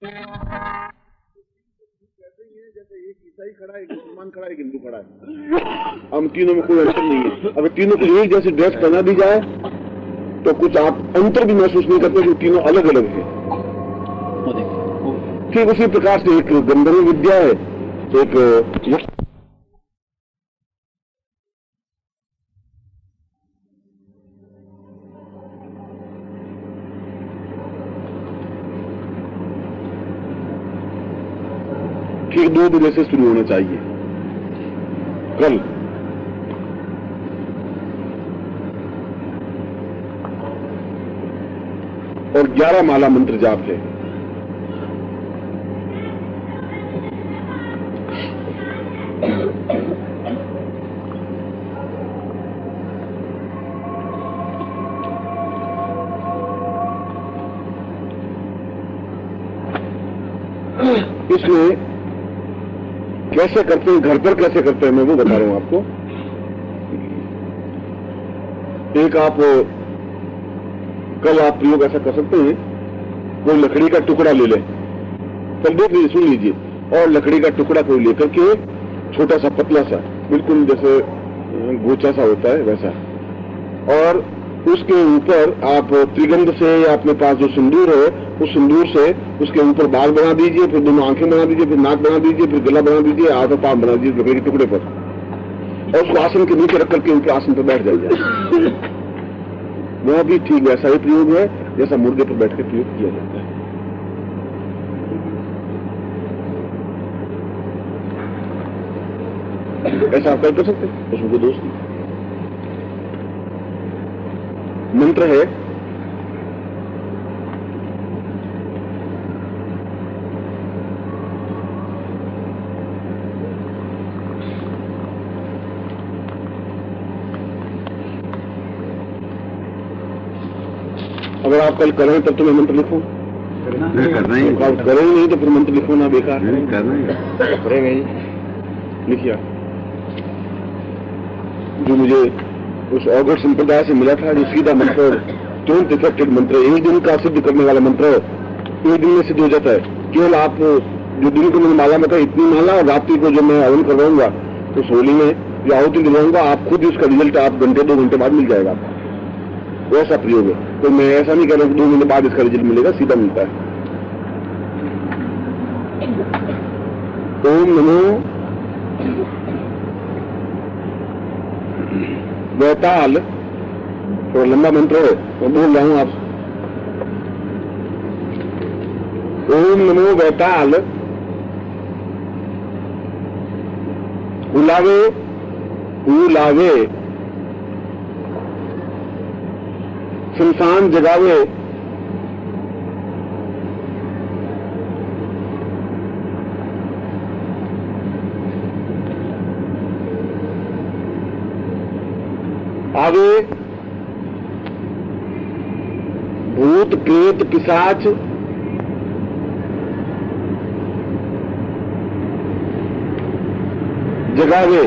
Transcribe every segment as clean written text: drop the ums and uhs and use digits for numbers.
जैसे एक ईसाई खड़ा है, एक मुसलमान खड़ा है, एक हिंदू खड़ा है, हम तीनों में कोई अंतर नहीं है। अगर तीनों को एक जैसी ड्रेस पहना दी जाए तो कुछ आप अंतर भी महसूस नहीं करते कि तीनों अलग अलग हैं। ठीक उसी प्रकार से एक गंधर्व विद्या है, एक ठीक 2 बजे से शुरू होना चाहिए कल। और 11 माला मंत्र जाप है। इसमें कैसे करते हैं, घर पर कैसे करते हैं, मैं वो बता रहा हूं आपको। एक आप कल आप प्रयोग ऐसा कर सकते हैं, कोई लकड़ी का टुकड़ा ले ले, कल देख लीजिए, सुन लीजिए, और लकड़ी का टुकड़ा कोई लेकर के छोटा सा पतला सा, बिल्कुल जैसे गोचा सा होता है वैसा, और उसके ऊपर आप त्रिगंध से या अपने पास जो सिंदूर है उस सिंदूर से उसके ऊपर बाल बना दीजिए, फिर दोनों आंखें बना दीजिए, फिर नाक बना दीजिए, फिर गला बना दीजिए, हाथ और पांव बना दीजिए लकड़ी के टुकड़े पर, और उसको आसन के नीचे रख करके उनके आसन पर बैठ जाइए। वह भी ठीक वैसा ही प्रयोग है जैसा मुर्गे पर बैठ कर प्रयोग किया जाता है। ऐसा आप कर सकते हैं, उसमें कोई दोष नहीं। मंत्र है अगर आप कल करें तब तो मैं मंत्र लिखूं, करना ही, आप करें नहीं तो फिर मंत्र लिखो ना, बेकार नहीं करना ही करेंगे। लिखिए जो मुझे उस अवगढ़ संप्रदाय से मिला था, जो सीधा मंत्र तुरंत इफेक्टेड मंत्र, एक दिन का सिद्ध करने वाला मंत्र, एक दिन में सिद्ध हो जाता है। केवल आप जो दिन को मैंने माला में कहा इतनी माला, और रात्रि को जो मैं हवन करवाऊंगा तो सोली में जो आहुति दिलवाऊंगा, आप खुद ही उसका रिजल्ट आप घंटे 2 घंटे बाद मिल जाएगा आपको। वैसा प्रयोग है, तो मैं ऐसा नहीं कह रहा हूं कि 2 महीने बाद इसका रिजल्ट मिलेगा, सीधा मिलता है। ओम नमो वैताल, थोड़ा लंबा मंत्र है, मैं बोल रहा हूं आप। ओम नमो वैताल उलावे उलावे शमशान जगावे आवे भूत प्रेत पिशाच जगावे,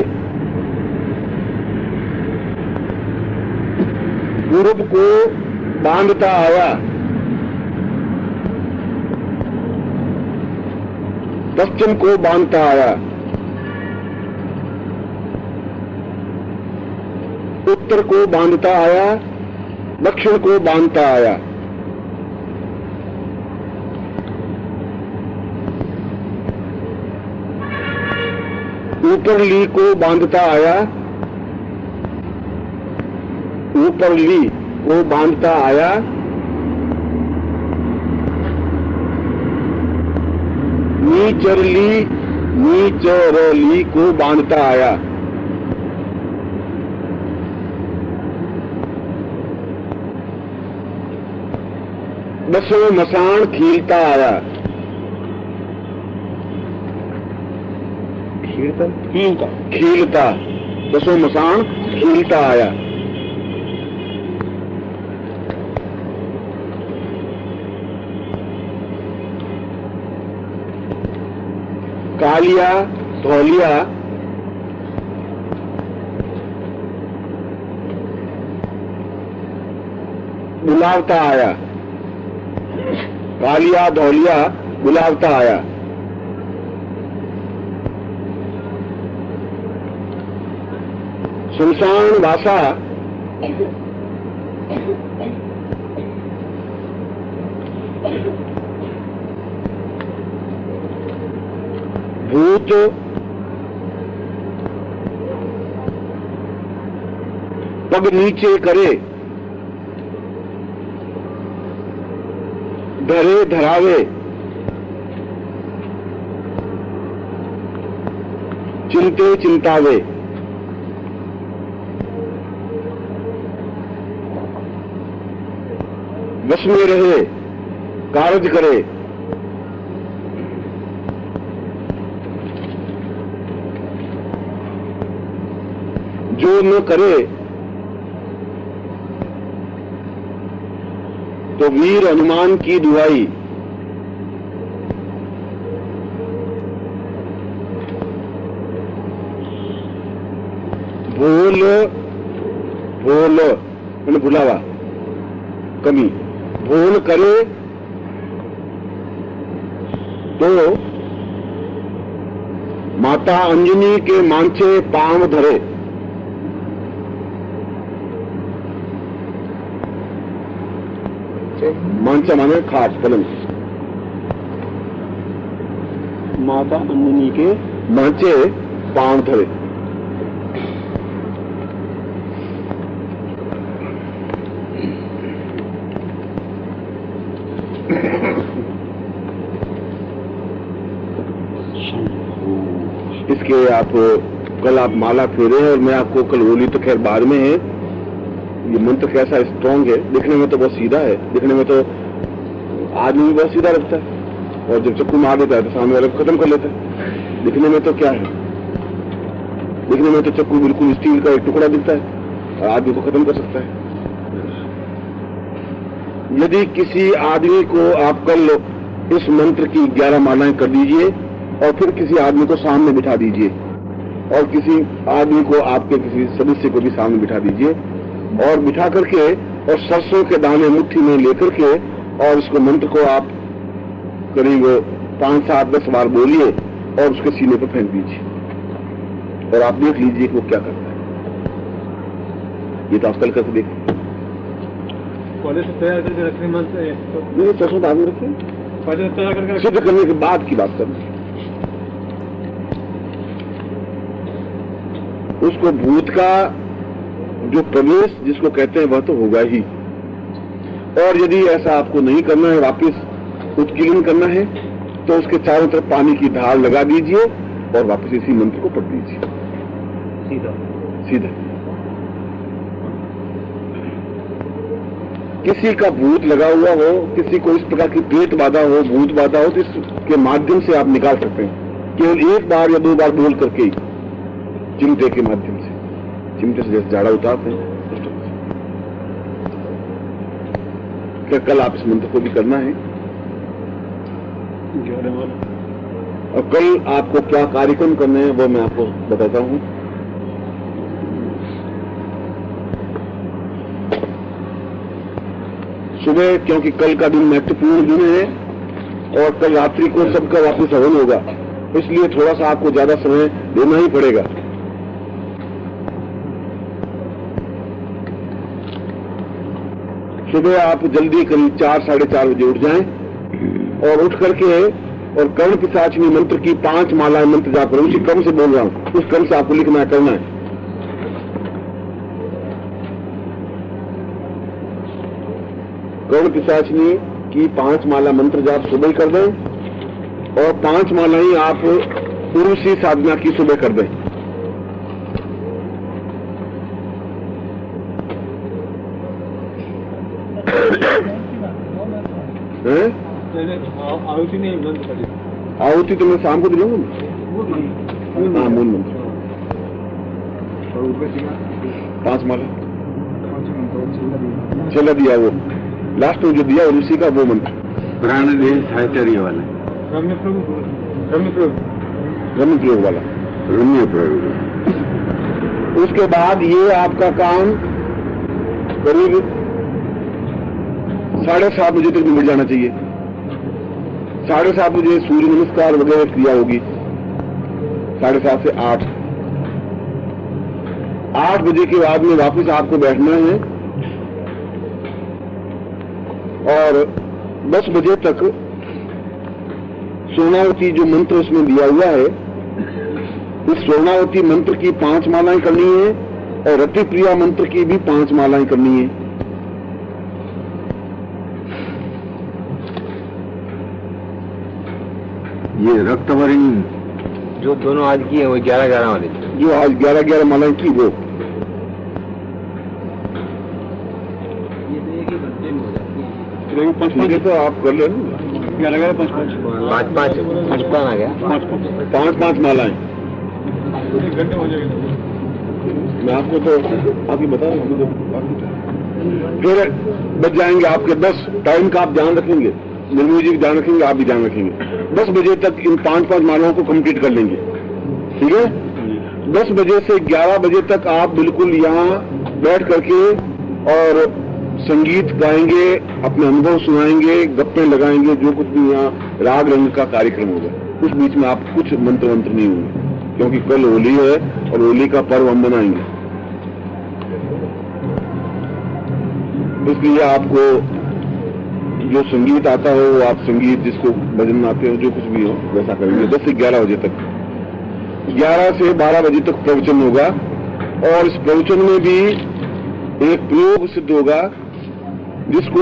पूर्व को बांधता आया, पश्चिम को बांधता आया, उत्तर को बांधता आया, दक्षिण को बांधता आया, ऊपरली को बांधता आया, ऊपरली को बांधता आया, नीचरली को बांधता आया, दसों मसान खीलता आया, खीलता दसों मसान खीलता आया, कालिया धौलिया बुलावता आया, कालिया धौलिया बुलावता आया। सुनसान भाषा भूत पग नीचे करे, धरे धरावे, चिंते चिंतावे। वश में रहे, कारज करे, जो न करे तो वीर हनुमान की दुहाई। भूल भूल मैंने बुलावा कमी, भूल करे तो माता अंजनी के मांचे पांव धरे। मांचा माने खाट पलंग। माता अंजनी के मांचे पांव धरे। इसके आप कल आप माला फेरे और मैं आपको कल होली तो खैर बाद में है। ये मंत्र कैसा स्ट्रॉन्ग है, दिखने में तो बहुत सीधा है, दिखने में तो आदमी भी बहुत सीधा लगता है और जब चक्कू मार देता है तो सामने वाले को खत्म कर लेता है। दिखने में तो क्या है, दिखने में तो चक्कू बिल्कुल स्टील का एक टुकड़ा दिखता है और आदमी को खत्म कर सकता है। यदि किसी आदमी को आप कल इस मंत्र की 11 मालाएं कर दीजिए और फिर किसी आदमी को सामने बिठा दीजिए और किसी आदमी को आपके किसी सदस्य को भी सामने बिठा दीजिए और बिठा करके और सरसों के दाने मुट्ठी में लेकर के और इसको मंत्र को आप करीब 5, 7, 10 बार बोलिए और उसके सीने पर फेंक दीजिए और आप देख लीजिए कि वो क्या करता है। ये तो आप कल करके देखिए। पहले से तैयार करके रखने मंत्र नहीं, सरसों दाने रखें, पहले तैयार करके सिद्ध करने के बाद की बात करें। उसको भूत का जो प्रवेश जिसको कहते हैं वह तो होगा ही, और यदि ऐसा आपको नहीं करना है, वापस उत्कीर्ण करना है, तो उसके चारों तरफ पानी की धार लगा दीजिए और वापस इसी मंत्र को पढ़ दीजिए सीधा सीधा। किसी का भूत लगा हुआ हो, किसी को इस प्रकार की पेट बाधा हो, भूत बाधा हो, तो इसके माध्यम से आप निकाल सकते हैं केवल 1 बार या 2 बार बोल करके ही, चिमटे के माध्यम से। चिमटे से जैसे झाड़ा उतारते हैं क्या कल आप इस मंत्र को भी करना है। और कल आपको क्या कार्यक्रम करने हैं वो मैं आपको बताता हूं। सुबह, क्योंकि कल का दिन महत्वपूर्ण दिन है और कल रात्रि को सबका वापस हवन होगा, इसलिए थोड़ा सा आपको ज्यादा समय देना ही पड़ेगा। सुबह आप जल्दी करीब 4, 4:30 बजे उठ जाएं और उठ करके और कर्ण पिशाचिनी मंत्र की 5 मालाएं मंत्र जाप करें। उसी क्रम से बोल रहा हूं, उस क्रम से आपको लिखना है, करना है। कर्ण पिशाचिनी की 5 माला मंत्र जाप सुबह कर दें और 5 माला ही आप पुरुषी साधना की सुबह कर दें। आहुति नहीं मंत्र करी, आहुति तो मैं शाम को दिलाऊंगा। हाँ, मूल मंत्र 5 माला चला दिया, वो लास्ट में जो दिया और उसी का वो मंत्र पुराने देश साहित्य वाला, रम्य प्रयोग वाला, रम्य प्रयोग। उसके बाद ये आपका काम करीब 7:30 बजे तक निकल जाना चाहिए। 7:30 बजे सूर्य नमस्कार वगैरह क्रिया होगी, 7:30 से 8 बजे के बाद में वापस आपको बैठना है और 10 बजे तक स्वर्णावती जो मंत्र उसमें दिया हुआ है, उस स्वर्णावती मंत्र की 5 मालाएं करनी है और रति प्रिया मंत्र की भी 5 मालाएं करनी है। ये रक्तवरी जो दोनों आज की है वो 11-11 वाली। जो आज 11-11 मालाएं की वो ठीक है, तो आप कर लेना। 5-5 आ गया। 5-5 मालाएं मैं आपको तो आप ही बता रहा हूँ। फिर बच जाएंगे आपके 10। टाइम का आप ध्यान रखेंगे, निर्मल जी भी ध्यान रखेंगे, आप भी ध्यान रखेंगे। 10 बजे तक इन 5-5 मालाओं को कंप्लीट कर लेंगे, ठीक है। 10 बजे से 11 बजे तक आप बिल्कुल यहाँ बैठ करके और संगीत गाएंगे, अपने अनुभव सुनाएंगे, गप्पे लगाएंगे, जो कुछ भी यहाँ राग रंग का कार्यक्रम होगा। उस बीच में आप कुछ मंत्र नहीं होंगे, क्योंकि कल होली है और होली का पर्व हम मनाएंगे। इसलिए आपको जो संगीत आता हो वो आप संगीत, जिसको भजन आते हो, जो कुछ भी हो वैसा करेंगे। 10 से 11 बजे तक, 11 से 12 बजे तक प्रवचन होगा और इस प्रवचन में भी एक प्रयोग सिद्ध होगा जिसको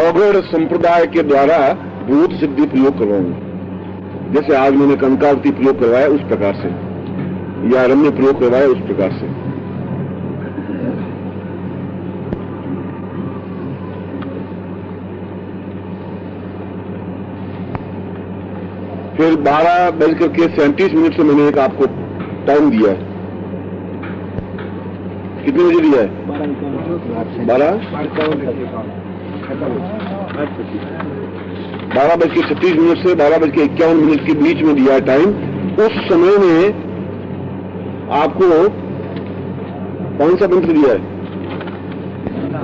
औगढ़ संप्रदाय के द्वारा भूत सिद्धि प्रयोग करवाऊंगा। जैसे आज मैंने कंकावती प्रयोग करवाया उस प्रकार से, या रम्य प्रयोग करवाया उस प्रकार से। फिर 12:37 से मैंने एक आपको टाइम दिया है। कितने बजे दिया है? 12:36 से 12:51 के बीच में दिया है टाइम। उस समय में आपको कौन सा मंत्र दिया है?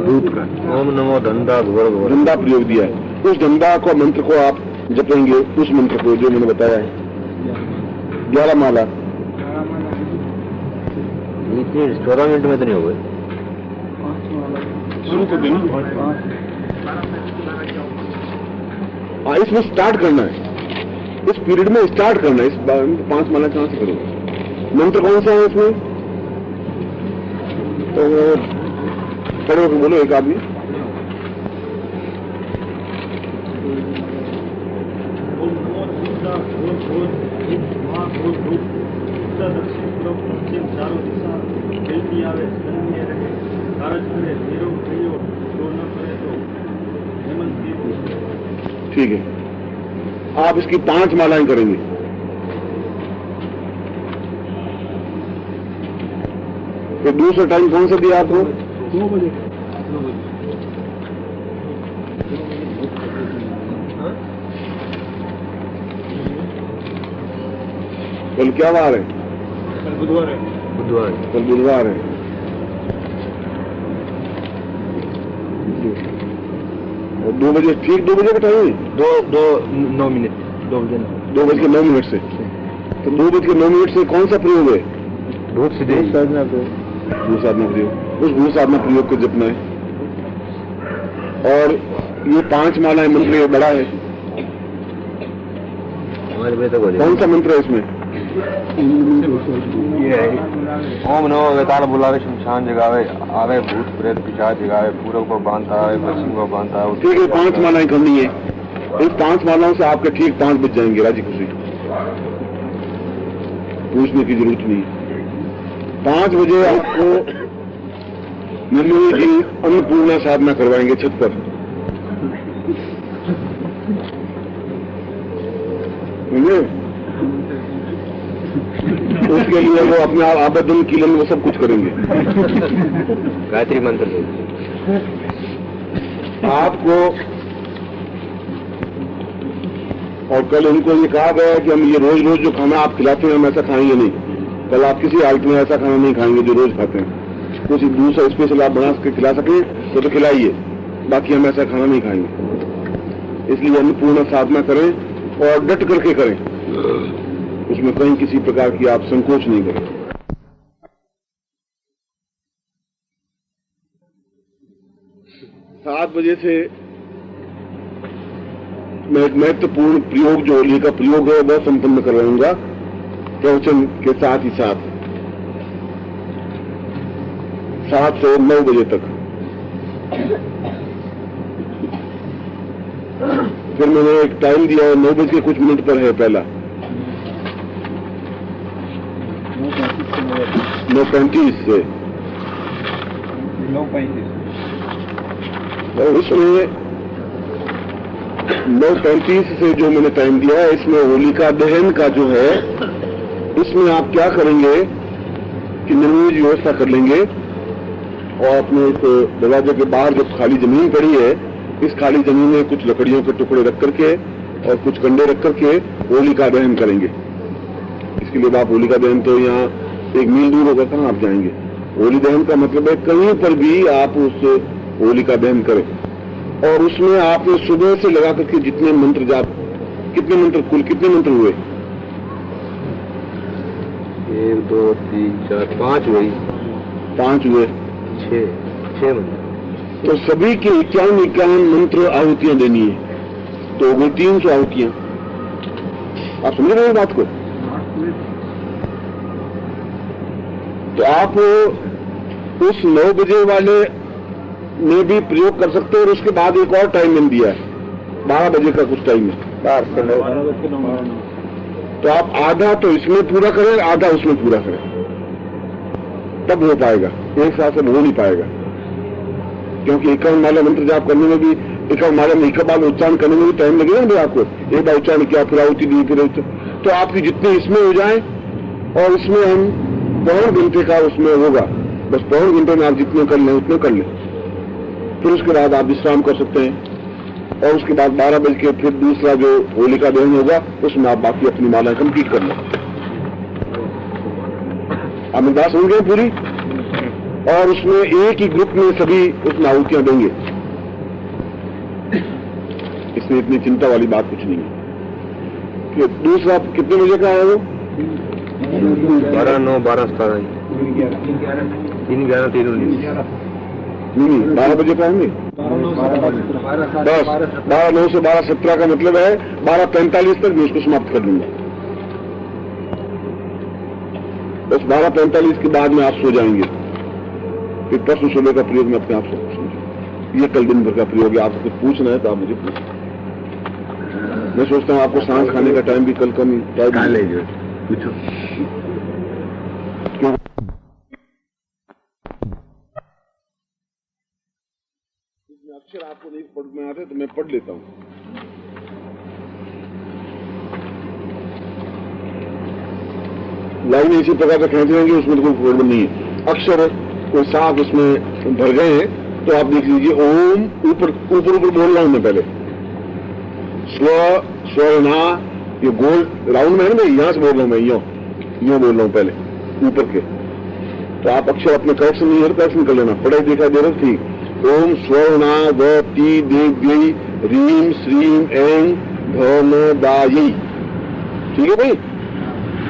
दूध का ओम नमो धंधा धंधा प्रयोग दिया है। उस धंधा को मंत्र को आप जपेंगे, उस मंत्र को जो मैंने बताया है। 11 माला। इतनी 14 मिनट में तो नहीं हुए। शुरू कर देना। हाँ, इसमें स्टार्ट करना है, इस पीरियड में स्टार्ट करना है। इस 5 माला कहां से करोगे? मंत्र कौन सा है इसमें? तो खड़े होकर बोलो एक आदमी। ठीक है, आप इसकी 5 मालाएं करेंगे। तो दूसरा टाइम कौन सा दिया आपको? 2 बजे। कल क्या वार है? कल बुधवार है। कल बुधवार है। और 2 बजे, ठीक 2 बजे का टाइम है? 2:09 मिनट 2:09 से। तो 2:09 से कौन सा प्रयोग है? भूत सिद्धि साधना प्रयोग। उस भूत साधना प्रयोग को जपना है। और ये 5 मालाएं मंत्र ये बड़ा है। हमारे पे तो कौन सा मंत्र है इसमें? ये है ओम नमो वेताल बुलावे शमशान जगावे, आवे भूत प्रेत पिशाच जगावे, पूर्व को बांधता है, पश्चिम को बांधता है। ठीक है, 5 मालाएं करनी है। इन 5 मालाओं से आपके ठीक 5 बज जाएंगे, राजी खुशी, पूछने की जरूरत नहीं। 5 बजे आपको निर्मली जी अन्नपूर्णा साधना करवाएंगे छत पर। उसके लिए वो अपने आबदन कीलन वो सब कुछ करेंगे। गायत्री मंत्र आपको। और कल उनको ये कहा गया है कि हम ये रोज रोज जो खाना आप खिलाते हैं हम ऐसा खाएंगे नहीं। कल आप किसी हालत में ऐसा खाना नहीं खाएंगे जो रोज खाते हैं। कुछ दूसरा स्पेशल आप बना के खिला सके तो खिलाइए, बाकी हम ऐसा खाना नहीं खाएंगे। इसलिए अन्नपूर्णा साधना करें और डट करके करें, उसमें कहीं किसी प्रकार की आप संकोच नहीं करें। सात बजे से मैं एक महत्वपूर्ण प्रयोग जो होली का प्रयोग है वह संपन्न करवाऊंगा प्रवचन के साथ ही साथ 7 से 9 बजे तक। फिर मैंने एक टाइम दिया है, 9 बज के कुछ मिनट पर है पहला 9:35 से 9:35 और उसमें 9:35 से जो मैंने टाइम दिया है इसमें होलिका दहन का जो है, इसमें आप क्या करेंगे कि निर्विघ्न व्यवस्था कर लेंगे और अपने इस दरवाजे के बाहर जो खाली जमीन पड़ी है इस खाली जमीन में कुछ लकड़ियों के टुकड़े रख करके और कुछ कंडे रख करके होलिका दहन करेंगे। इसके लिए आप होलिका दहन तो यहाँ 1 मील दूर होगा, कहाँ आप जाएंगे। होली दहन का मतलब है कहीं पर भी आप उस होलिका दहन करें और उसमें आपने सुबह से लगा करके जितने मंत्र जाप, कितने मंत्र कुल कितने मंत्र हुए? 1 2 3 4 5 हुई, 5 हुए, 6 मंत्र। तो सभी के 51 मंत्र आहुतियां देनी है, तो हो गई 300 आहुतियां। आप समझ रहे हैं बात को? तो आप उस 9 बजे वाले में भी प्रयोग कर सकते हैं और उसके बाद एक और टाइम मैंने दिया है 12 बजे का कुछ टाइम है 12 से 9। तो आप आधा तो इसमें पूरा करें, आधा उसमें पूरा करें, तब हो पाएगा। एक साथ से हो नहीं पाएगा, क्योंकि 51 माला मंत्र जाप करने में भी 51 माला में एक बार उच्चारण करने में भी टाइम लगेगा ना भाई आपको। एक बार उच्चारण किया, फिर आहुति दी, फिर तो आपकी जितने इसमें हो जाए और इसमें हम 1.5 घंटे का उसमें होगा, बस 1.5 घंटे में आप जितने कर लें उतने कर लें। फिर उसके बाद आप विश्राम कर सकते हैं और उसके बाद 12 बज के फिर दूसरा जो होलिका दहन होगा उसमें आप बाकी अपनी मालाएं कंप्लीट कर लें। आप बात समझ गए पूरी? और उसमें एक ही ग्रुप में सभी उसमें आहुतियां देंगे, इसमें इतनी चिंता वाली बात कुछ नहीं है। कि दूसरा कितने बजे का है वो? 12 9 12 17 3 11 3 19 नहीं 12 बजे का होंगे। 10 12 9 से 12 17 का मतलब है 12:45 तक मैं उसको समाप्त कर लूंगा। बस 12:45 के बाद में आप सो जाएंगे। फिर प्रश्न सुबह का प्रयोग में अपने आप से पूछूंगा। ये कल दिन भर का प्रयोग है, आपको कुछ पूछना है तो आप मुझे पूछें। मैं सोचता हूँ आपको सांस खाने का टाइम भी कल कम टाइम पूछो। अक्षर आपको नहीं पढ़ में आते तो मैं पढ़ लेता हूँ। लाइन इसी प्रकार से खींच लेंगे, उसमें तो कोई गड़बड़ नहीं है। अक्षर कोई साफ उसमें भर गए हैं तो आप देख लीजिए। ओम ऊपर ऊपर ऊपर बोल रहा हूं मैं पहले, स्वर्णा, ये गोल राउंड में है ना, यहां से बोल रहा हूं मैं, यूं बोल रहा हूं पहले ऊपर के। तो आप अक्षर अपने करेक्शन नहीं है, करेक्शन कर लेना। पढ़ाई दिखाई दे रहा ठीक। ओम स्वर्णा वी देव्यई रीम श्रीम ऐं धनदायी। ठीक है भाई,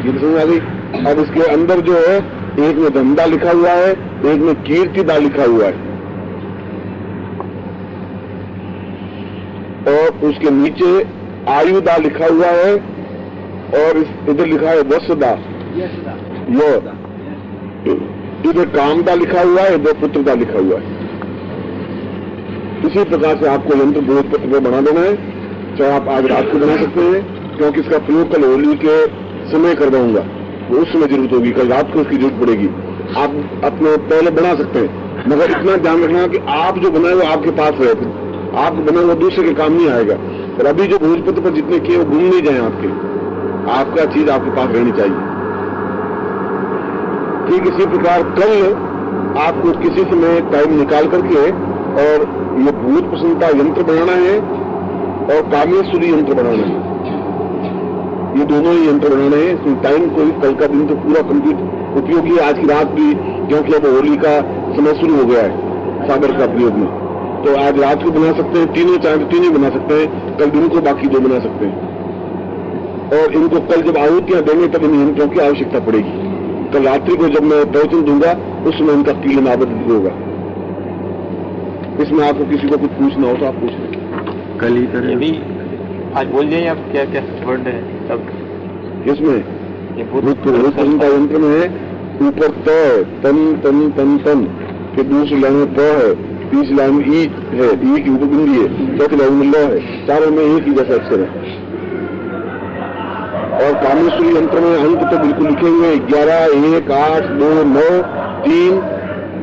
ये समझ आ गई। अब इसके अंदर जो है एक में धंधा लिखा हुआ है, एक में कीर्तिदा लिखा हुआ है और उसके नीचे आयुदा लिखा हुआ है और इधर लिखा है वसुदा, इधर कामदा लिखा हुआ है, इधर पुत्रदा लिखा हुआ है। इसी प्रकार से आपको यंत्र बोध पत्र पर बना देना है, चाहे आप आज रात को बना सकते हैं, क्योंकि इसका प्रयोग कल होली के समय करवाऊंगा, उस समय जरूरत होगी, कल रात को इसकी जरूरत पड़ेगी। आप अपने पहले बना सकते हैं, मगर इतना ध्यान रखना कि आप जो बनाए वो आपके पास रहे, आपको बना वो दूसरे के काम नहीं आएगा। और अभी जो भोजपत्र पर जितने किए वो घूम नहीं जाए आपके, आपका चीज आपके पास रहनी चाहिए। ठीक इसी प्रकार कल आपको किसी समय टाइम निकाल करके और ये भूत प्रसन्नता यंत्र बनाना है और कामेश्वरी यंत्र बनाना है, ये दोनों ही यंत्र बनाने हैं। इसमें टाइम कोई कल का दिन तो पूरा कंप्लीट उपयोगी है, आज की रात भी, क्योंकि अब होली का समय शुरू हो गया है सागर का प्रयोग में। तो आज रात को बना सकते हैं, तीनों चाहे तो तीनों बना सकते हैं, कल दिन को बाकी 2 बना सकते हैं। और इनको कल जब आहुतियां देंगे तब इन यंत्रों की आवश्यकता पड़ेगी। कल रात्रि को जब मैं प्रवचन दूंगा उस समय इनका कीलन आबद्ध होगा। इसमें आपको किसी को कुछ पूछना हो तो आप पूछ लें। कल ही करें। अभी आज बोल जाइए आप क्या क्या वर्ड है सब इसमें ये का यंत्र में है ऊपर त तन तन तन तन, फिर दूसरी लाइन में प है, तीसरी लाइन में ई है, ई की ऊपर बिंदी है, चौथी लाइन में ल है, चारों में एक ही जैसा अक्षर है। और कामेश्वरी यंत्र में अंक तो बिल्कुल लिखे हुए हैं 11, 1, 8, 2, 9, 3,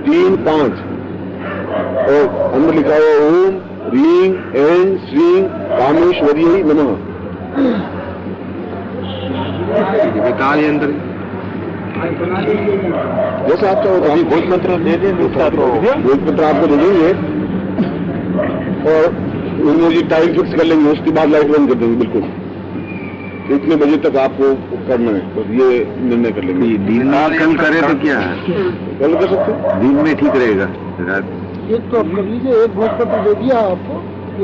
3, 5 और अंदर लिखा हुआ ओम ह्रीं ऐं श्रीं कामेश्वरी नमः। विकाल यंत्र जैसा आपका होता है भोज मंत्र दे दें, भोज मंत्र आपको दे देंगे और उनमें जी टाइम फिक्स कर लेंगे, उसके बाद लाइट बंद कर देंगे। बिल्कुल इतने बजे तक आपको करना है, बस ये निर्णय कर लेंगे। दिन में कल करे तो क्या है? कल कर सकते हैं, दिन में ठीक रहेगा। रात एक तो आप कर लीजिए, एक भोजपत्र दे दिया आपको,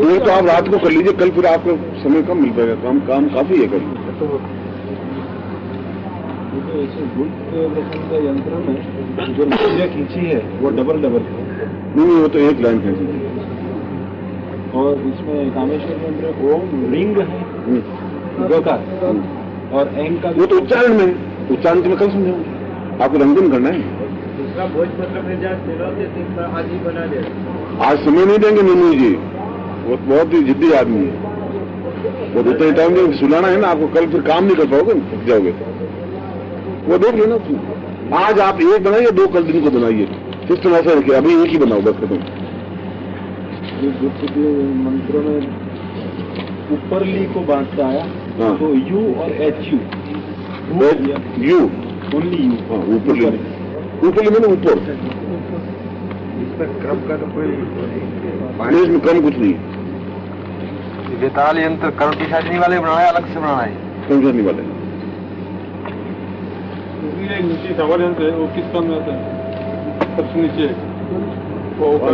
ये तो आप रात को कर लीजिए, कल फिर आपको समय कम मिल पाएगा, काम काफी है कल। ऐसे गुप्त का यंत्र में जो लकड़ियाँ खींची है वो डबल है। नहीं वो तो एक लाइन खींची थी। और इसमें कामेश्वर यंत्र ओम रिंग है गकार और एंग का वो तो उच्चारण में, उच्चारण तो मैं कल समझाऊंगा, आपको रंगन करना है। दूसरा भोजपत्र में जा आज ही बना दे। आज समय नहीं देंगे मीनू जी, वो बहुत ही जिद्दी आदमी है, वो देते ही टाइम देंगे, सुलाना है ना आपको, कल फिर काम नहीं कर पाओगे, थक जाओगे। वो देख लेना, आज आप एक बनाइए, 2 कल दिन को बनाइए, सिस्टम ऐसा रखिए, अभी एक ही बनाओ बस खत्म। गुप्त के मंत्रों में ऊपर ली को बांटता है, हाँ। तो यू और H U you only you. हाँ ऊपर ले, ऊपर ले मैंने ऊपर, इसमें क्रम का तो कोई इसमें कम कुछ नहीं, विताल यंत्र कर्ण पिशाचिनी वाले बनाना है, अलग से बनाना है? समझाने वाले नीचे सवाल यंत्र है, वो किस काम में आता है? सबसे नीचे वो ऊपर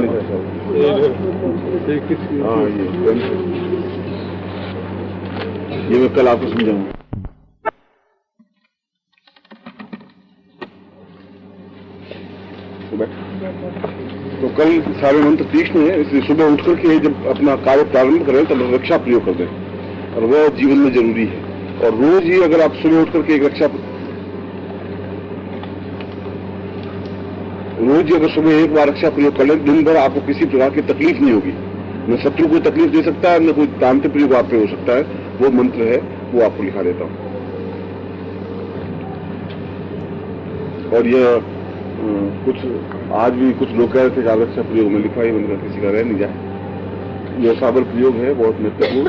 हाँ ये मैं कल आपको समझाऊंगा। तो कल सारे मंत्र तीक्ष्ण है, इसलिए सुबह उठ करके जब अपना कार्य प्रारंभ करें तब रक्षा प्रयोग कर दें, और वह जीवन में जरूरी है। और रोज ही अगर आप सुबह उठ करके एक रोज ही अगर सुबह एक बार रक्षा प्रयोग कर लें, दिन भर आपको किसी प्रकार की तकलीफ नहीं होगी, न शत्रु को तकलीफ दे सकता है, न कोई तांत्रिक प्रयोग आप पे हो सकता है। वो मंत्र है, वो आपको लिखा देता हूं। और यह कुछ आज भी कुछ लोग कह रहे थे कि रक्षा प्रयोग में लिखा ही मंत्र किसी का रह नहीं जाए, यह साबर प्रयोग है, बहुत महत्वपूर्ण।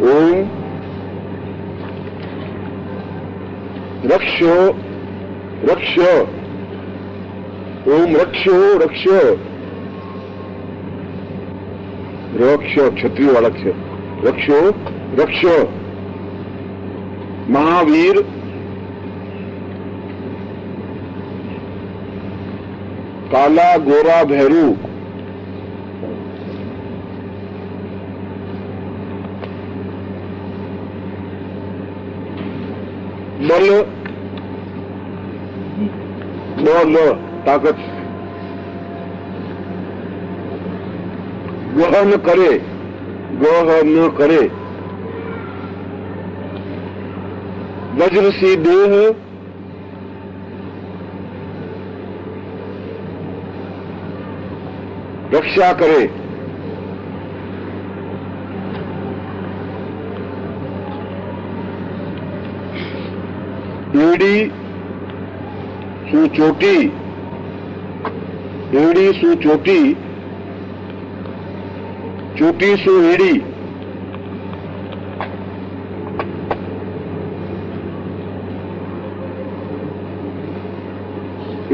ओम रक्षो रक्ष, ओम रक्षो रक्ष, रक्ष क्षत्रिय वाला अक्षर, रक्षो रक्ष, महावीर काला गोरा भैरू, बल ल ताकत, ग्रह न करे, ग्रह न करे, वज्र सी देह, रक्षा करे, एड़ी सु चोटी, एड़ी सु चोटी, चोटी सु एड़ी,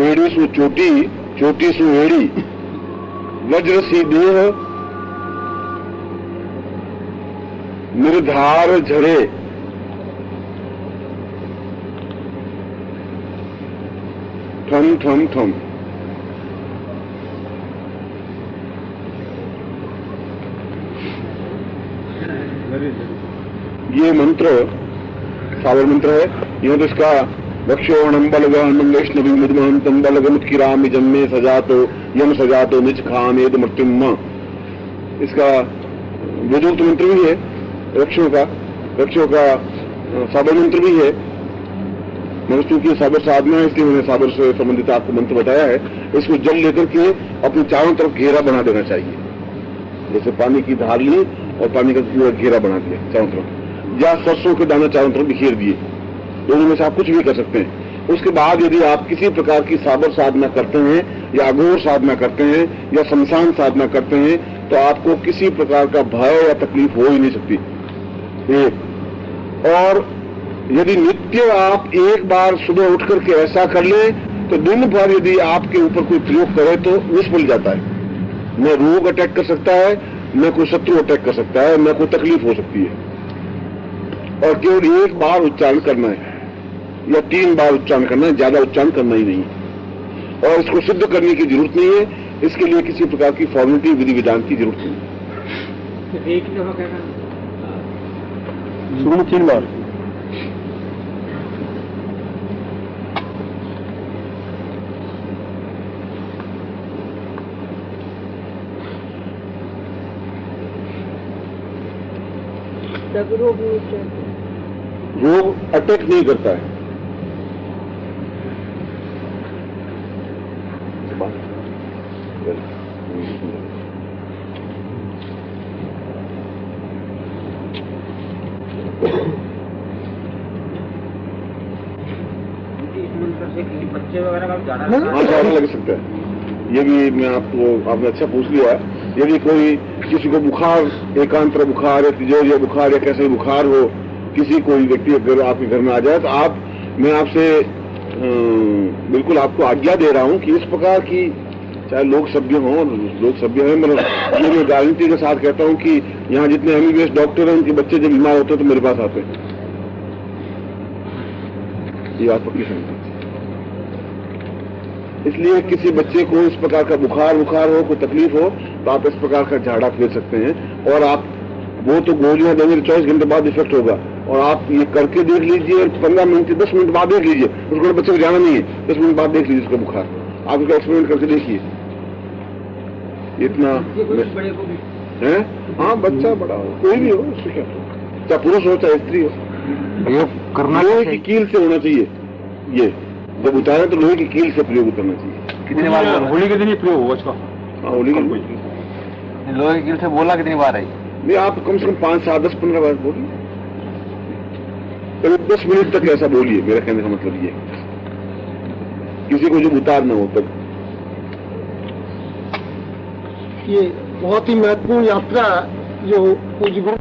एड़ी सु चोटी, चोटी सु एड़ी, वज्र सी देह, निर्धार झरे, ठम ठम ठम। ये मंत्र सावर मंत्र है। यह तो इसका वक्षोणम बलगहनम वैष्णवी मुदमहंतम बलगमुत्किरामि जन्मे सजातो यम सजातो निज खामेद मृत्युम। इसका वेदोक्त मंत्र भी है वृक्षों का साबर मंत्र भी है। मगर चूंकि साबर साधना है इसलिए मैंने साबर से संबंधित आपको मंत्र बताया है। इसको जल लेकर के अपने चारों तरफ घेरा बना देना चाहिए। जैसे पानी की धार ली और पानी का पूरा घेरा बना दिया चारों तरफ, या सरसों के दाना चारों तरफ बिखेर दिए। दोनों में से आप कुछ भी कर सकते हैं। उसके बाद यदि आप किसी प्रकार की साबर साधना करते हैं या अघोर साधना करते हैं या शमशान साधना करते हैं तो आपको किसी प्रकार का भय या तकलीफ हो ही नहीं सकती। और यदि नित्य आप एक बार सुबह उठ करके ऐसा कर लें तो दिन भर यदि आपके ऊपर कोई प्रयोग करे तो निष्फल जाता है। न रोग अटैक कर सकता है, न कोई शत्रु अटैक कर सकता है, न कोई तकलीफ हो सकती है। और केवल एक बार उच्चारण करना है या 3 बार उच्चारण करना है, ज्यादा उच्चारण करना ही नहीं है। और इसको सिद्ध करने की जरूरत नहीं है। इसके लिए किसी प्रकार की फॉर्मेलिटी विधि विधान की जरूरत नहीं है। एक ही दफा कहना, शुरू में 3 बार। रोग अटैक नहीं करता है। बच्चे वगैरह का ज्यादा लग सकता है। ये भी मैं आपने अच्छा पूछ लिया। यदि कोई किसी को बुखार, एकांतर बुखार या तिजोरिया बुखार या कैसे बुखार हो, किसी कोई व्यक्ति अगर आपके घर में आ जाए तो मैं आपसे बिल्कुल आपको आज्ञा दे रहा हूं कि इस प्रकार की, चाहे लोग सभ्य हों, लोग सभ्य हैं, मतलब ये मैं गारंटी के साथ कहता हूं कि यहाँ जितने MBBS डॉक्टर हैं उनके बच्चे जब बीमार होते हैं तो मेरे पास आते हैं। ये बात पक्की समझ। इसलिए किसी बच्चे को इस प्रकार का बुखार हो, कोई तकलीफ हो तो आप इस प्रकार का झाड़ा फेर सकते हैं। और आप वो तो गोलियां देंगे 24 घंटे बाद इफेक्ट होगा। और आप ये करके देख लीजिए, 15 मिनट 10 मिनट बाद देख लीजिए। उसको बच्चे को जाना नहीं है, 10 मिनट बाद देख लीजिए उसका बुखार। आप उसका एक्सपेरिमेंट करके देखिए। इतना है। हाँ, बच्चा बड़ा हो, कोई भी हो, उससे क्या, चाहे पुरुष हो चाहे स्त्री हो, प्रयोग करना लोहे की कील से होना चाहिए। ये जब उतारे तो लोहे की कील से प्रयोग करना चाहिए। कितनी बार होली के दिन ही प्रयोग होगा इसका? हाँ, होली की लोहे की कील से बोला कितनी बार है? नहीं, आप कम से कम 5, 7, 10, 15 बार बोलिए। करीब 10 मिनट तक ऐसा बोलिए। मेरा कहने का मतलब ये, किसी को जब उतार ना हो तब। ये बहुत ही महत्वपूर्ण यात्रा जो पूज्य गुरु।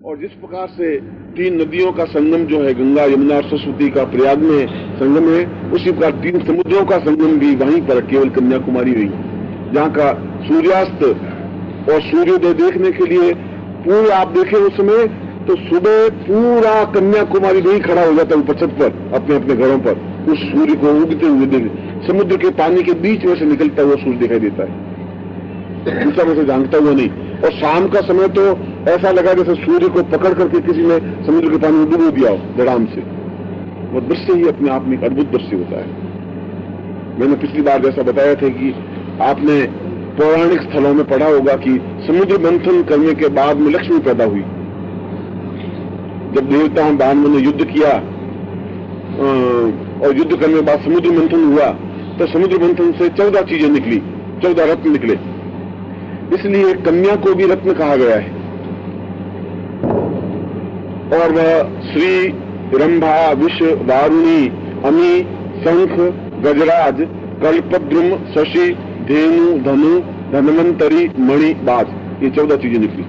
और जिस प्रकार से 3 नदियों का संगम जो है, गंगा, यमुना और सरस्वती का प्रयाग में संगम है, उसी प्रकार 3 समुद्रों का संगम भी वहीं पर केवल कन्याकुमारी हुई, जहाँ का सूर्यास्त और सूर्योदय देखने के लिए पूरे आप देखें उस समय तो सुबह पूरा कन्याकुमारी नहीं खड़ा हो जाता ऊपर छत पर अपने अपने घरों पर, उस सूर्य को उगते हुए देख, समुद्र के पानी के बीच में से निकलता हुआ सूर्य दिखाई देता है, दूसरा में से झांकता हुआ नहीं। और शाम का समय तो ऐसा लगा जैसे सूर्य को पकड़ करके किसी ने समुद्र के पानी में डुबो दिया हो धड़ाम से। वो दृश्य ही अपने आप में एक अद्भुत दृश्य होता है। मैंने पिछली बार जैसा बताया था कि आपने पौराणिक स्थलों में पढ़ा होगा कि समुद्र मंथन करने के बाद में लक्ष्मी पैदा हुई। जब देवताओं दानवों ने युद्ध किया और युद्ध करने के बाद समुद्र मंथन हुआ तो समुद्र मंथन से 14 चीजें निकली, 14 रत्न निकले। इसलिए कन्या को भी रत्न कहा गया है। और वह श्री, रंभा, विष, वारुणी, अमी, शंख, गजराज, कल्पद्रुम, शशि, धेनु, धनु, धन्वंतरी, मणि, बाज, ये 14 चीजें निकली।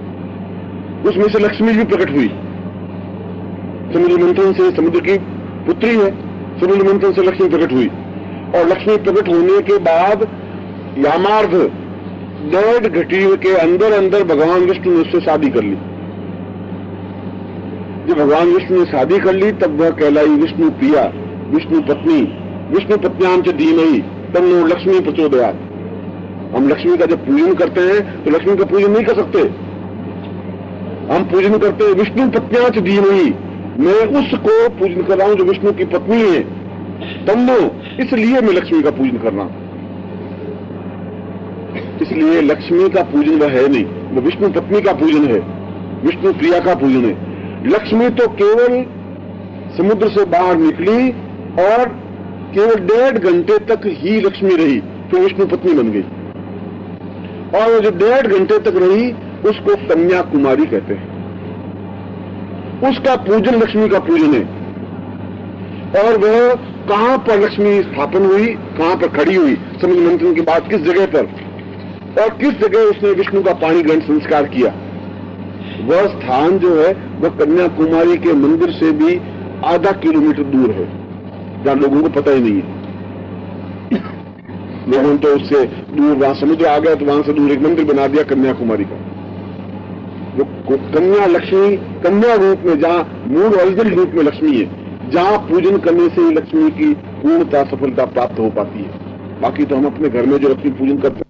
उसमें से लक्ष्मी भी प्रकट हुई। समुद्र मंथन से, समुद्र की पुत्री है, समुद्र मंथन से लक्ष्मी प्रकट हुई। और लक्ष्मी प्रकट होने के बाद यामार्ध 1.5 घटी के अंदर अंदर भगवान विष्णु ने उससे शादी कर ली। जब भगवान विष्णु ने शादी कर ली तब वह कहलाई विष्णु प्रिया, विष्णु पत्नी, विष्णु पत्न्याम च धीमहि तन्नो लक्ष्मी प्रचोदयात्। हम लक्ष्मी का जब पूजन करते हैं तो लक्ष्मी का पूजन नहीं कर सकते, हम पूजन करते हैं विष्णु पत्न्याम च धीमहि, मैं उसको पूजन कर रहा हूं जो विष्णु की पत्नी है, तन्नो, इसलिए मैं लक्ष्मी का पूजन कर रहा हूं। इसलिए लक्ष्मी का पूजन वह है नहीं, वो विष्णु पत्नी का पूजन है, विष्णु प्रिया का पूजन है। लक्ष्मी तो केवल समुद्र से बाहर निकली और केवल 1.5 घंटे तक ही लक्ष्मी रही, फिर विष्णु पत्नी बन गई। और वो जो 1.5 घंटे तक रही उसको कन्याकुमारी कहते हैं, उसका पूजन लक्ष्मी का पूजन है। और वह कहां पर लक्ष्मी स्थापन हुई, कहां पर खड़ी हुई, समुद्र मंथन के बाद किस जगह पर, और किस जगह उसने विष्णु का पाणी ग्रहण संस्कार किया, वह स्थान जो है वह कन्याकुमारी के मंदिर से भी आधा किलोमीटर दूर है, जहां लोगों को पता ही नहीं है। लोगों तो उससे दूर, वहां समुद्र आ गया तो वहां से दूर एक मंदिर बना दिया कन्याकुमारी का। वो कन्या लक्ष्मी, कन्या रूप में, जहां मूल ओरिजिनल रूप में लक्ष्मी है, जहां पूजन करने से ही लक्ष्मी की पूर्णता सफलता प्राप्त हो पाती है। बाकी तो हम अपने घर में जो लक्ष्मी पूजन करते हैं